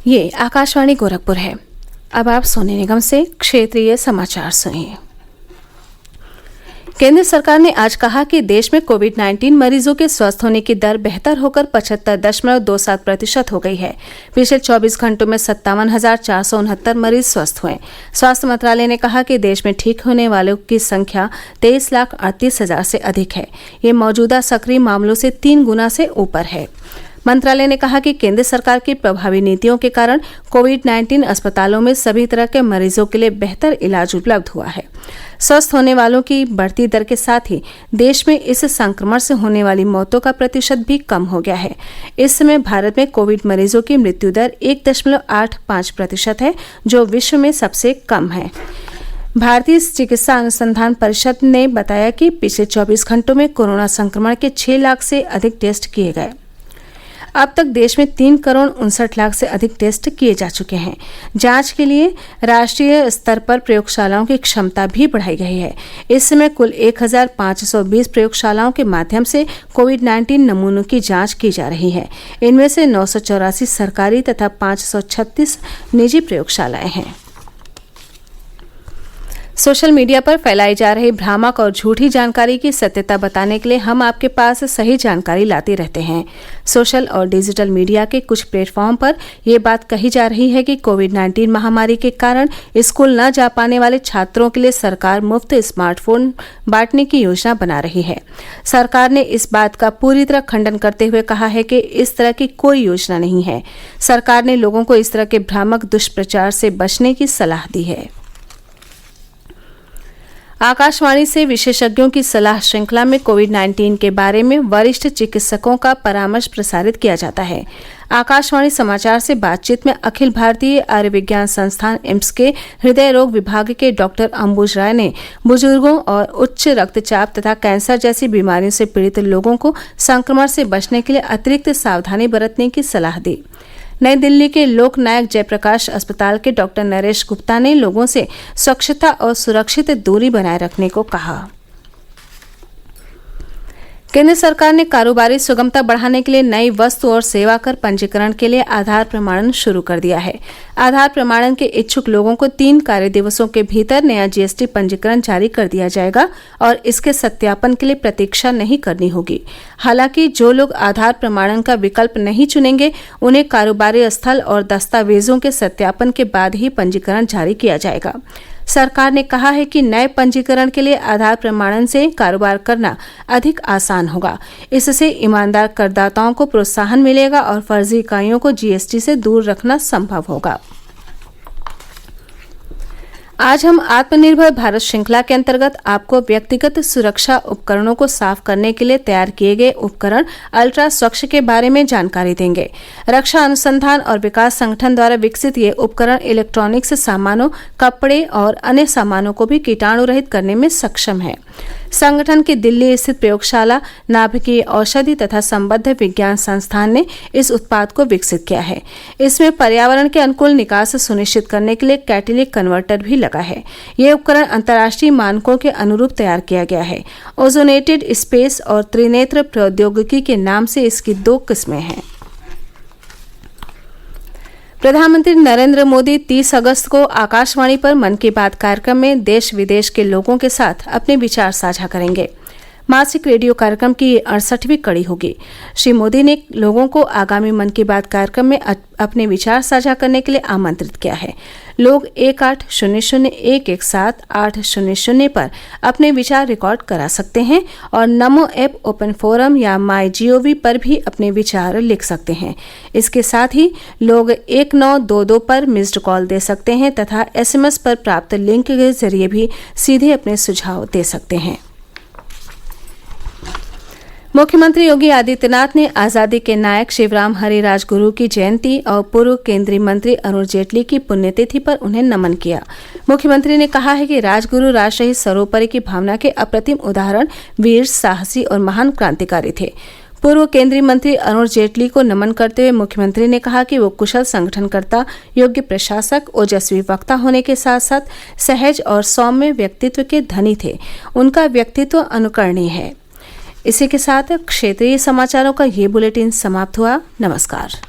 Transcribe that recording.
ये आकाशवाणी गोरखपुर है। अब आप सोने निगम से क्षेत्रीय समाचार सुनिए। केंद्र सरकार ने आज कहा कि देश में कोविड-19 मरीजों के स्वस्थ होने की दर बेहतर होकर 75.27% हो गई है। पिछले 24 घंटों में 57,469 मरीज स्वस्थ हुए। स्वास्थ्य मंत्रालय ने कहा कि देश में ठीक होने वालों की संख्या 23,38,000 से अधिक है। ये मौजूदा सक्रिय मामलों से 3 गुना से ऊपर है। मंत्रालय ने कहा कि केंद्र सरकार की प्रभावी नीतियों के कारण कोविड-19 अस्पतालों में सभी तरह के मरीजों के लिए बेहतर इलाज उपलब्ध हुआ है। स्वस्थ होने वालों की बढ़ती दर के साथ ही देश में इस संक्रमण से होने वाली मौतों का प्रतिशत भी कम हो गया है। इस समय भारत में कोविड मरीजों की मृत्यु दर 1.85% है, जो विश्व में सबसे कम है। भारतीय चिकित्सा अनुसंधान परिषद ने बताया कि पिछले 24 घंटों में कोरोना संक्रमण के 6 लाख से अधिक टेस्ट किए गए। अब तक देश में 3,59,00,000 से अधिक टेस्ट किए जा चुके हैं। जांच के लिए राष्ट्रीय स्तर पर प्रयोगशालाओं की क्षमता भी बढ़ाई गई है। इस समय कुल 1,520 प्रयोगशालाओं के माध्यम से कोविड-19 नमूनों की जांच की जा रही है। इनमें से 984 सरकारी तथा 536 निजी प्रयोगशालाएं हैं। सोशल मीडिया पर फैलाई जा रही भ्रामक और झूठी जानकारी की सत्यता बताने के लिए हम आपके पास सही जानकारी लाते रहते हैं। सोशल और डिजिटल मीडिया के कुछ प्लेटफॉर्म पर यह बात कही जा रही है कि कोविड-19 महामारी के कारण स्कूल न जा पाने वाले छात्रों के लिए सरकार मुफ्त स्मार्टफोन बांटने की योजना बना रही है। सरकार ने इस बात का पूरी तरह खंडन करते हुए कहा है कि इस तरह की कोई योजना नहीं है। सरकार ने लोगों को इस तरह के भ्रामक दुष्प्रचार से बचने की सलाह दी है। आकाशवाणी से विशेषज्ञों की सलाह श्रृंखला में कोविड-19 के बारे में वरिष्ठ चिकित्सकों का परामर्श प्रसारित किया जाता है। आकाशवाणी समाचार से बातचीत में अखिल भारतीय आयुर्विज्ञान संस्थान एम्स के हृदय रोग विभाग के डॉक्टर अंबुज राय ने बुजुर्गों और उच्च रक्तचाप तथा कैंसर जैसी बीमारियों से पीड़ित लोगों को संक्रमण से बचने के लिए अतिरिक्त सावधानी बरतने की सलाह दी। नई दिल्ली के लोकनायक जयप्रकाश अस्पताल के डॉक्टर नरेश गुप्ता ने लोगों से स्वच्छता और सुरक्षित दूरी बनाए रखने को कहा। केंद्र सरकार ने कारोबारी सुगमता बढ़ाने के लिए नई वस्तु और सेवा कर पंजीकरण के लिए आधार प्रमाणन शुरू कर दिया है। आधार प्रमाणन के इच्छुक लोगों को 3 कार्य दिवसों के भीतर नया जीएसटी पंजीकरण जारी कर दिया जाएगा और इसके सत्यापन के लिए प्रतीक्षा नहीं करनी होगी। हालांकि जो लोग आधार प्रमाणन का विकल्प नहीं चुनेंगे, उन्हें कारोबारी स्थल और दस्तावेजों के सत्यापन के बाद ही पंजीकरण जारी किया जाएगा। सरकार ने कहा है कि नए पंजीकरण के लिए आधार प्रमाणन से कारोबार करना अधिक आसान होगा। इससे ईमानदार करदाताओं को प्रोत्साहन मिलेगा और फर्जी इकाइयों को जीएसटी से दूर रखना संभव होगा। आज हम आत्मनिर्भर भारत श्रृंखला के अंतर्गत आपको व्यक्तिगत सुरक्षा उपकरणों को साफ करने के लिए तैयार किए गए उपकरण अल्ट्रा स्वच्छ के बारे में जानकारी देंगे। रक्षा अनुसंधान और विकास संगठन द्वारा विकसित ये उपकरण इलेक्ट्रॉनिक्स सामानों, कपड़े और अन्य सामानों को भी कीटाणु रहित करने में सक्षम है। संगठन की दिल्ली स्थित प्रयोगशाला नाभिकीय औषधि तथा संबद्ध विज्ञान संस्थान ने इस उत्पाद को विकसित किया है। इसमें पर्यावरण के अनुकूल निकास सुनिश्चित करने के लिए कैटेलिक कन्वर्टर भी लगा है। यह उपकरण अंतर्राष्ट्रीय मानकों के अनुरूप तैयार किया गया है। ओजोनेटेड स्पेस और त्रिनेत्र प्रौद्योगिकी के नाम से इसकी 2 किस्में हैं। प्रधानमंत्री नरेंद्र मोदी 30 अगस्त को आकाशवाणी पर मन की बात कार्यक्रम में देश विदेश के लोगों के साथ अपने विचार साझा करेंगे। मासिक रेडियो कार्यक्रम की 68वीं कड़ी होगी। श्री मोदी ने लोगों को आगामी मन की बात कार्यक्रम में अपने विचार साझा करने के लिए आमंत्रित किया है। लोग 1800-117-800 पर अपने विचार रिकॉर्ड करा सकते हैं और नमो ऐप, ओपन फोरम या माई पर भी अपने विचार लिख सकते हैं। इसके साथ ही लोग 1922 पर मिस्ड कॉल दे सकते हैं तथा SMS पर प्राप्त लिंक के जरिए भी सीधे अपने सुझाव दे सकते हैं। मुख्यमंत्री योगी आदित्यनाथ ने आजादी के नायक शिवराम हरि राजगुरु की जयंती और पूर्व केंद्रीय मंत्री अरुण जेटली की पुण्यतिथि पर उन्हें नमन किया। मुख्यमंत्री ने कहा है कि राजगुरु राष्ट्रहित सर्वोपरि की भावना के अप्रतिम उदाहरण, वीर, साहसी और महान क्रांतिकारी थे। पूर्व केंद्रीय मंत्री अरुण जेटली को नमन करते हुए मुख्यमंत्री ने कहा कि वो कुशल संगठनकर्ता, योग्य प्रशासक, ओजस्वी वक्ता होने के साथ साथ सहज और सौम्य व्यक्तित्व के धनी थे। उनका व्यक्तित्व अनुकरणीय है। इसी के साथ क्षेत्रीय समाचारों का ये बुलेटिन समाप्त हुआ। नमस्कार।